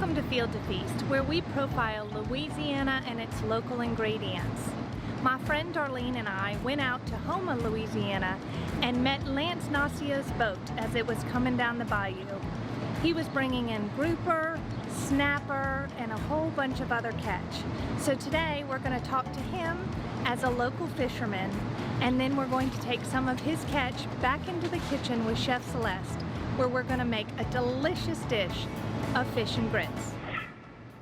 Welcome to Field to Feast, where we profile Louisiana and its local ingredients. My friend Darlene and I went out to Houma, Louisiana and met Lance Nacio's boat as it was coming down the bayou. He was bringing in grouper, snapper, and a whole bunch of other catch. So today we're going to talk to him as a local fisherman, and then we're going to take some of his catch back into the kitchen with Chef Celeste, where we're going to make a delicious dish of fish and grits.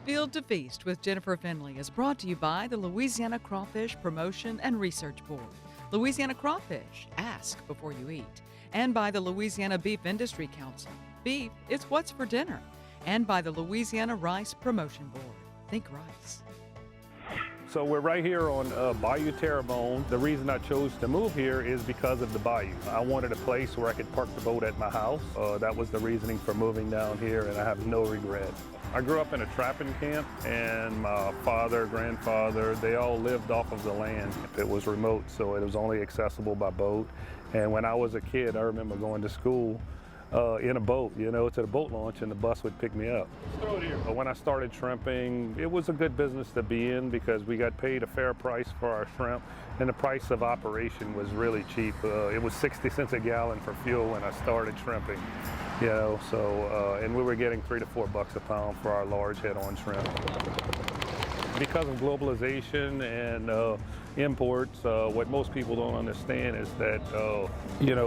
Field to Feast with Jennifer Finley is brought to you by the Louisiana Crawfish Promotion and Research Board, Louisiana Crawfish, ask before you eat, and by the Louisiana Beef Industry Council, beef is what's for dinner, and by the Louisiana Rice Promotion Board, think rice. So we're right here on Bayou Terrebonne. The reason I chose to move here is because of the bayou. I wanted a place where I could park the boat at my house. That was the reasoning for moving down here, and I have no regret. I grew up in a trapping camp, and my father, grandfather, they all lived off of the land. It was remote, so it was only accessible by boat. And when I was a kid, I remember going to school in a boat, to the boat launch, and the bus would pick me up. Throw it here. When I started shrimping, it was a good business to be in because we got paid a fair price for our shrimp, and the price of operation was really cheap. It was 60 cents a gallon for fuel when I started shrimping, and we were getting $3 to $4 a pound for our large head-on shrimp. Because of globalization and imports, what most people don't understand is that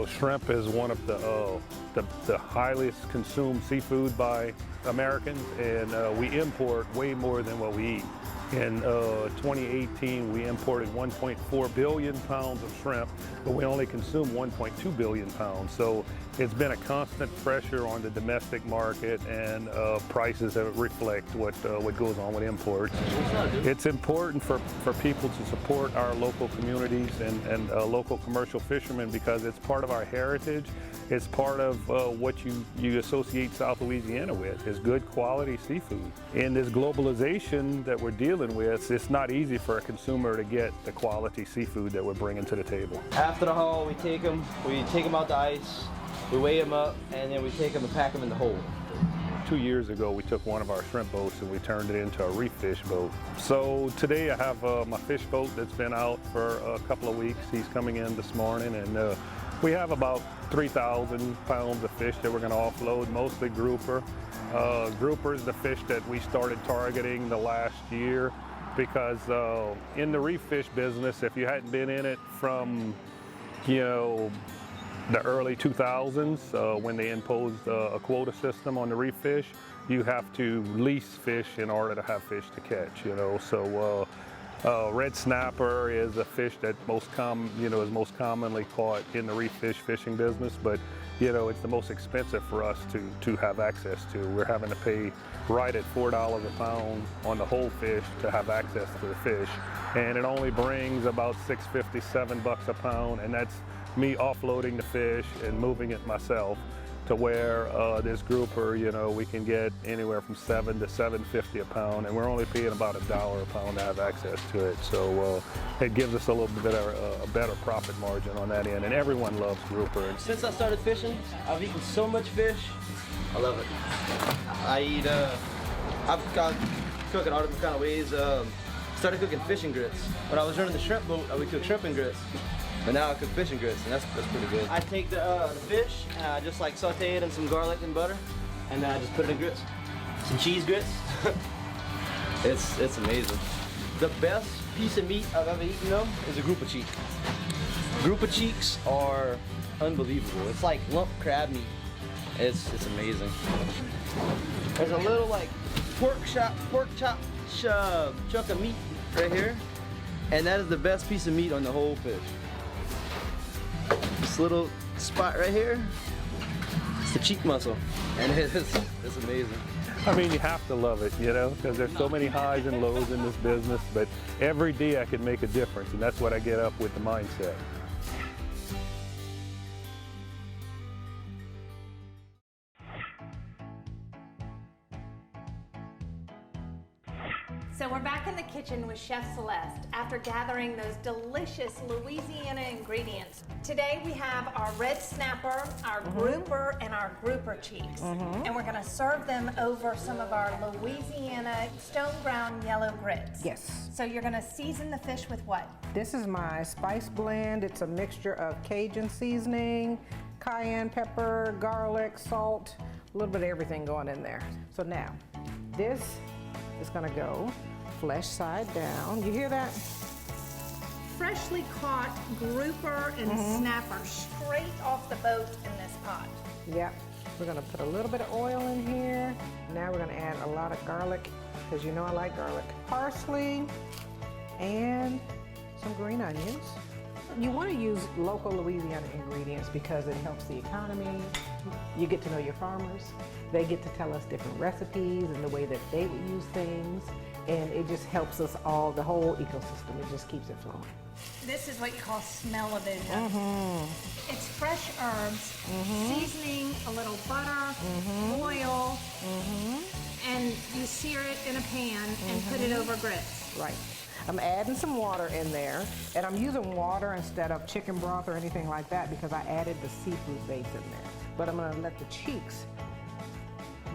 shrimp is one of the highest consumed seafood by Americans, and we import way more than what we eat. In 2018, we imported 1.4 billion pounds of shrimp, but we only consume 1.2 billion pounds. So it's been a constant pressure on the domestic market, and prices that reflect what goes on with imports. It's important for people to support our local communities and local commercial fishermen because it's part of our heritage. It's part of what you associate South Louisiana with, is good quality seafood. In this globalization that we're dealing with, it's not easy for a consumer to get the quality seafood that we're bringing to the table. After the haul, we take them out the ice, we weigh them up, and then we take them and pack them in the hole. 2 years ago, we took one of our shrimp boats and we turned it into a reef fish boat. So today I have my fish boat that's been out for a couple of weeks. He's coming in this morning, and we have about 3,000 pounds of fish that we're going to offload, mostly grouper. Grouper is the fish that we started targeting the last year because in the reef fish business, if you hadn't been in it from, the early 2000s, when they imposed a quota system on the reef fish, you have to lease fish in order to have fish to catch, So red snapper is a fish that is most commonly caught in the reef fish fishing business, but it's the most expensive for us to have access to. We're having to pay right at $4 a pound on the whole fish to have access to the fish, and it only brings about $6.50, $7 a pound, and that's me offloading the fish and moving it myself. To where this grouper, we can get anywhere from $7 to $7.50 a pound, and we're only paying about $1 a pound to have access to it. So it gives us a little bit of a better profit margin on that end, and everyone loves grouper. Since I started fishing, I've eaten so much fish. I love it. I've got cooking all different kind of ways. Started cooking fish and grits. When I was running the shrimp boat, I would cook shrimp and grits. But now I cook fish and grits, and that's pretty good. I take the fish, and I just saute it in some garlic and butter, and then I just put it in grits. Some cheese grits. It's amazing. The best piece of meat I've ever eaten though is a grouper cheek. Grouper cheeks are unbelievable. It's like lump crab meat. It's amazing. There's a little pork chop chunk of meat right here, and that is the best piece of meat on the whole fish. This little spot right here, it's the cheek muscle, and it's amazing. I mean, you have to love it, because there's so many highs and lows in this business, but every day I can make a difference, and that's what I get up with the mindset. So we're back in the kitchen with Chef Celeste after gathering those delicious Louisiana ingredients. Today we have our red snapper, our grouper, and our grouper cheeks. And we're gonna serve them over some of our Louisiana stone ground yellow grits. Yes. So you're gonna season the fish with what? This is my spice blend. It's a mixture of Cajun seasoning, cayenne pepper, garlic, salt, a little bit of everything going in there. So now, this is gonna go flesh side down. You hear that? Freshly caught grouper and snapper straight off the boat in this pot. Yep. We're gonna put a little bit of oil in here. Now we're gonna add a lot of garlic, because you know I like garlic. Parsley and some green onions. You want to use local Louisiana ingredients because it helps the economy. You get to know your farmers. They get to tell us different recipes and the way that they would use things. And it just helps us all, the whole ecosystem. It just keeps it flowing. This is what you call smell-o-vision. It's fresh herbs, seasoning, a little butter, oil, and you sear it in a pan and put it over grits. Right. I'm adding some water in there, and I'm using water instead of chicken broth or anything like that because I added the seafood base in there. But I'm gonna let the cheeks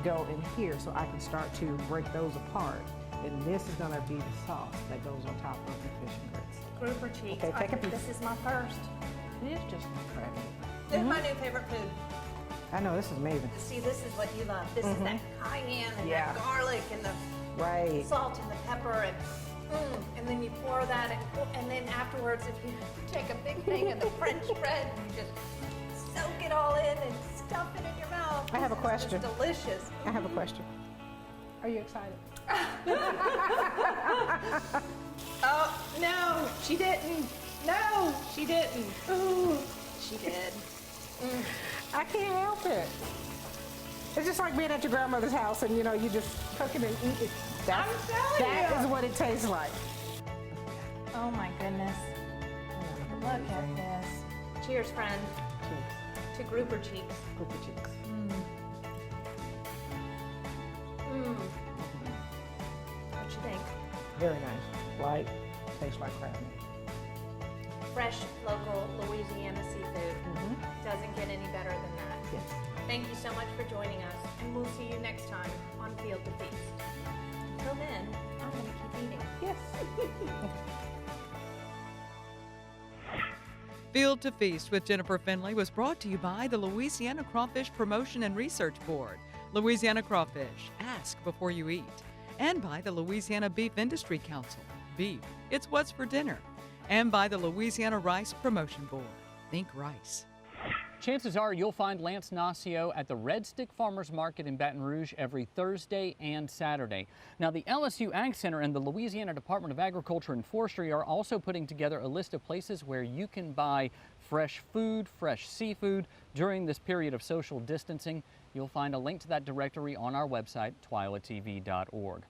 go in here so I can start to break those apart. And this is gonna be the sauce that goes on top of the fish and grits. Grouper cheeks. Okay, take a piece. This is my first. It is just incredible. This is my new favorite food. I know, this is amazing. See, this is what you love. This is that cayenne and that garlic and the Right. salt and the pepper and then you pour that and then afterwards if you take a big thing of the French bread and you just soak it all in and stuff it in your mouth. I have a This is question. just delicious. I have a question. Are you excited? Oh, no, she didn't. No, she didn't. Ooh, she did. I can't help it. It's just like being at your grandmother's house and you know, you just cook it and eat it. I'm telling That you. is what it tastes like. Oh my goodness. Look at this. Cheers, friend. To grouper cheeks. Grouper cheeks. What you think? Very nice. Light. Tastes like crab meat. Fresh, local Louisiana seafood. Doesn't get any better than that. Yes. Thank you so much for joining us, and we'll see you next time on Field to Feast. Until then, I'm going to keep eating. Yes. Field to Feast with Jennifer Finley was brought to you by the Louisiana Crawfish Promotion and Research Board, Louisiana Crawfish, ask before you eat, and by the Louisiana Beef Industry Council, beef, it's what's for dinner, and by the Louisiana Rice Promotion Board, think rice. Chances are you'll find Lance Nacio at the Red Stick Farmers Market in Baton Rouge every Thursday and Saturday. Now, the LSU Ag Center and the Louisiana Department of Agriculture and Forestry are also putting together a list of places where you can buy fresh food, fresh seafood during this period of social distancing. You'll find a link to that directory on our website, twilatv.org.